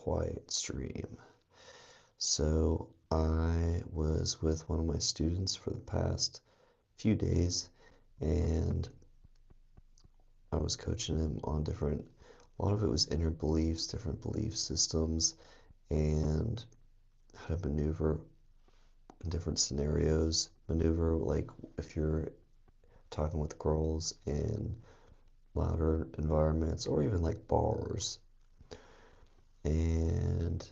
quiet stream. So I was with one of my students for the past few days, and I was coaching him on a lot of it was inner beliefs, different belief systems, and how to maneuver in different scenarios. Maneuver like if you're talking with girls in louder environments or even like bars and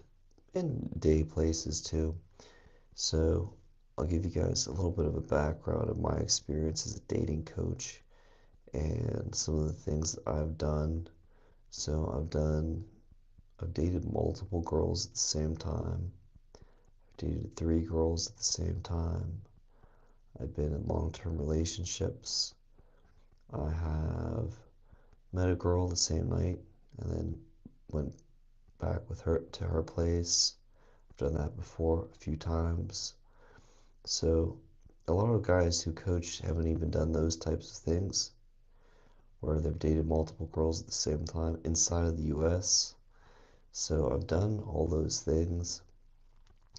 in day places too. So I'll give you guys a little bit of a background of my experience as a dating coach and some of the things that I've done. So I've dated multiple girls at the same time. I've dated 3 girls at the same time. I've been in long-term relationships. I have met a girl the same night and then went back with her to her place. I've done that before a few times. So a lot of guys who coach haven't even done those types of things, where they've dated multiple girls at the same time inside of the US. So I've done all those things.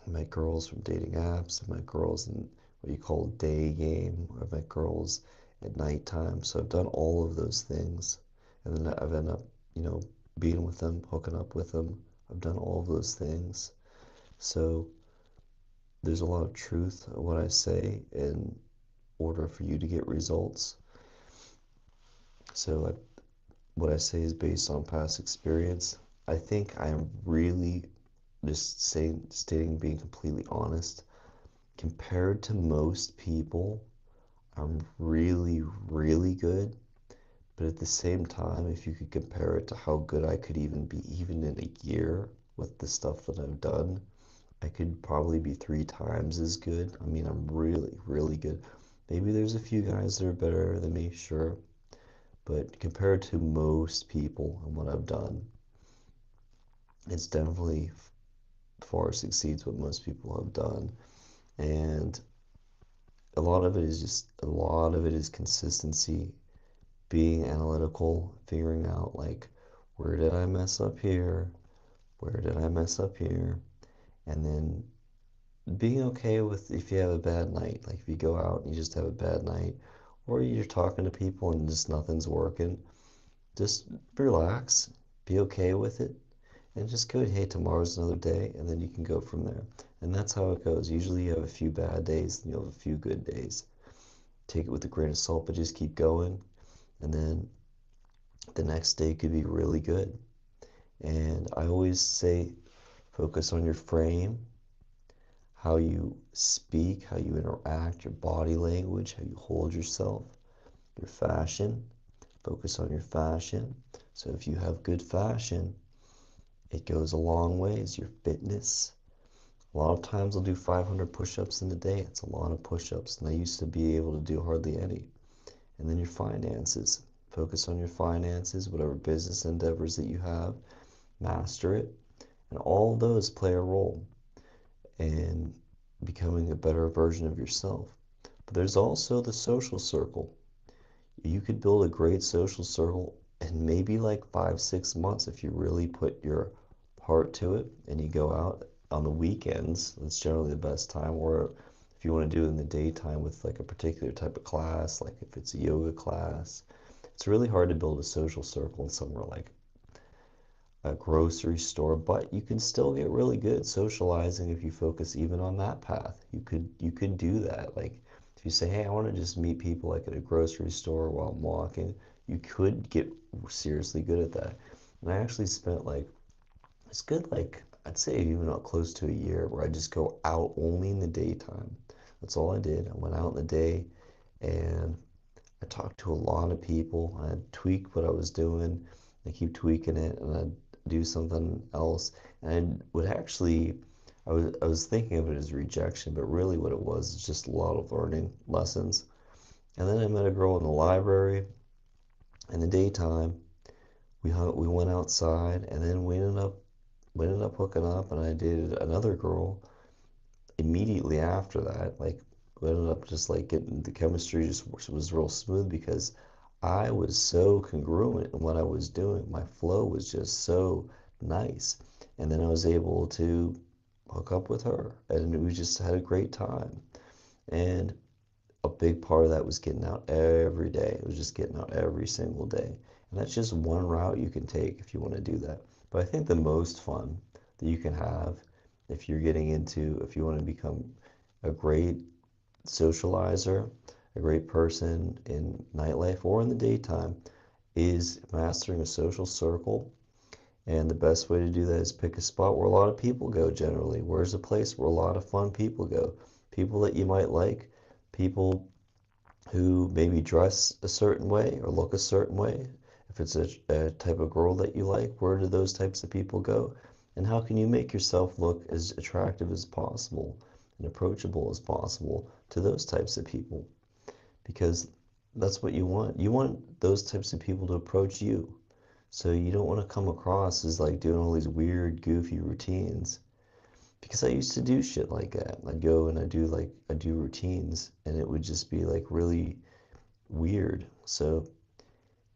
I met girls from dating apps. I met girls in what you call day game. I've met girls at nighttime. So I've done all of those things. And then I've ended up, being with them, hooking up with them. I've done all of those things. So there's a lot of truth in what I say in order for you to get results. So what I say is based on past experience. I think I am really stating, being completely honest. Compared to most people, I'm really, really good. But at the same time, if you could compare it to how good I could even be, even in a year with the stuff that I've done, I could probably be 3 times as good. I mean, I'm really, really good. Maybe there's a few guys that are better than me, sure. But compared to most people and what I've done, it's definitely far exceeds what most people have done. And a lot of it is consistency, being analytical, figuring out like, where did I mess up here? Where did I mess up here? And then being okay with if you have a bad night, like if you go out and you just have a bad night, or you're talking to people and just nothing's working, just relax, be okay with it, and just go, hey, tomorrow's another day, and then you can go from there. And that's how it goes. Usually you have a few bad days, and you'll have a few good days. Take it with a grain of salt, but just keep going, and then the next day could be really good. And I always say, focus on your frame, how you speak, how you interact, your body language, how you hold yourself, your fashion. Focus on your fashion. So if you have good fashion, it goes a long ways. Your fitness. A lot of times I'll do 500 push-ups in a day. It's a lot of push-ups, and I used to be able to do hardly any. And then your finances. Focus on your finances, whatever business endeavors that you have, master it. And all those play a role in becoming a better version of yourself. But there's also the social circle. You could build a great social circle in maybe like 5, 6 months if you really put your heart to it and you go out on the weekends. That's generally the best time. Or if you want to do it in the daytime with like a particular type of class, like if it's a yoga class, it's really hard to build a social circle in somewhere like a grocery store, but you can still get really good at socializing if you focus even on that path. You could do that. Like if you say, hey, I want to just meet people like at a grocery store while I'm walking, you could get seriously good at that. And I actually spent like, it's good, like I'd say even not close to a year, where I just go out only in the daytime. That's all I did. I went out in the day and I talked to a lot of people. I tweaked what I was doing. I keep tweaking it, and I'd do something else. And I would actually, I was thinking of it as rejection, but really what it was is just a lot of learning lessons. And then I met a girl in the library in the daytime. We went outside, and then we ended up hooking up, and I dated another girl immediately after that. Like we ended up just like getting the chemistry just was real smooth because I was so congruent in what I was doing. My flow was just so nice. And then I was able to hook up with her, and we just had a great time. And a big part of that was getting out every day. It was just getting out every single day. And that's just one route you can take if you want to do that. But I think the most fun that you can have if you're getting into, if you want to become a great socializer, a great person in nightlife or in the daytime, is mastering a social circle. And the best way to do that is pick a spot where a lot of people go generally. Where's a place where a lot of fun people go? People that you might like, people who maybe dress a certain way or look a certain way. If it's a type of girl that you like, where do those types of people go? And how can you make yourself look as attractive as possible and approachable as possible to those types of people? Because that's what you want. You want those types of people to approach you. So you don't want to come across as like doing all these weird, goofy routines. Because I used to do shit like that. I'd go and I do routines and it would just be like really weird. So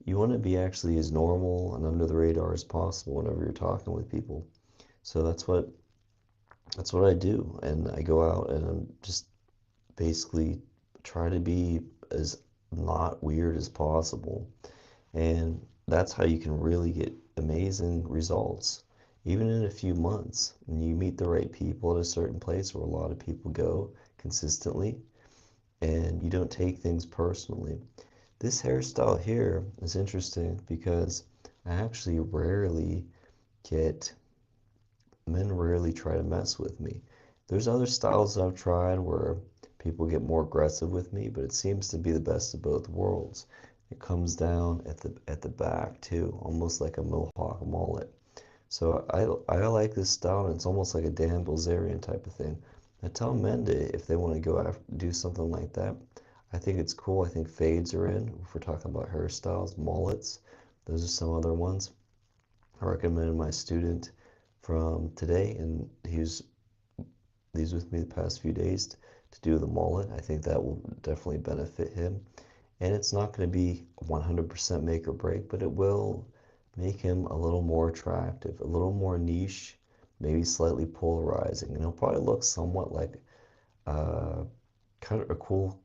you want to be actually as normal and under the radar as possible whenever you're talking with people. So that's what I do. And I go out and I'm just basically try to be as not weird as possible. And that's how you can really get amazing results. Even in a few months, when you meet the right people at a certain place where a lot of people go consistently, and you don't take things personally. This hairstyle here is interesting because I actually rarely get, men rarely try to mess with me. There's other styles I've tried where people get more aggressive with me, but it seems to be the best of both worlds. It comes down at the back too, almost like a mohawk mullet. So I like this style, and it's almost like a Dan Bilzerian type of thing. I tell men to, if they want to go after, do something like that, I think it's cool. I think fades are in. If we're talking about hairstyles, mullets, those are some other ones. I recommended my student from today, and he's with me the past few days to do the mullet. I think that will definitely benefit him. And it's not going to be 100% make or break, but it will make him a little more attractive, a little more niche, maybe slightly polarizing. And he'll probably look somewhat like kind of a cool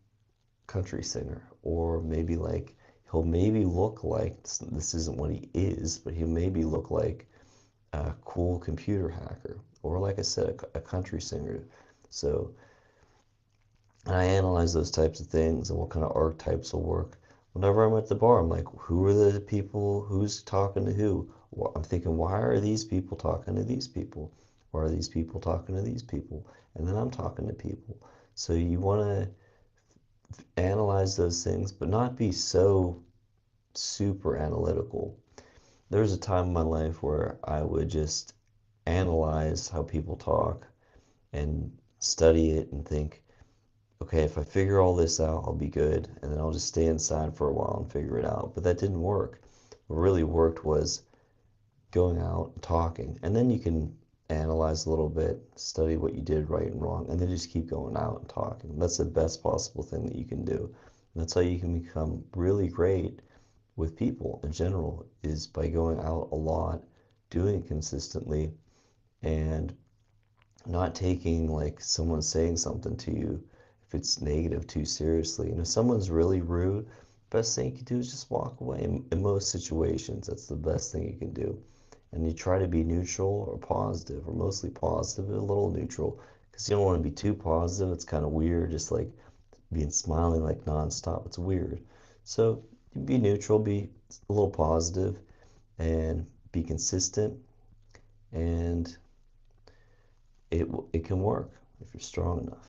country singer, or maybe like he'll maybe look like this isn't what he is, but he'll maybe look like a cool computer hacker, or like I said, a country singer. So and I analyze those types of things and what kind of archetypes will work. Whenever I'm at the bar, I'm like, who are the people? Who's talking to who? I'm thinking, why are these people talking to these people? Why are these people talking to these people? And then I'm talking to people. So you want to analyze those things, but not be so super analytical. There was a time in my life where I would just analyze how people talk and study it and think, okay, if I figure all this out, I'll be good, and then I'll just stay inside for a while and figure it out. But that didn't work. What really worked was going out and talking, and then you can analyze a little bit, study what you did right and wrong, and then just keep going out and talking. That's the best possible thing that you can do. And that's how you can become really great with people in general, is by going out a lot, doing it consistently, and not taking like someone saying something to you if it's negative too seriously. And if someone's really rude, best thing you can do is just walk away. In most situations, that's the best thing you can do. And you try to be neutral or positive, or mostly positive, but a little neutral, because you don't want to be too positive. It's kind of weird, just like being smiling like nonstop. It's weird. So be neutral, be a little positive, and be consistent, and it can work if you're strong enough.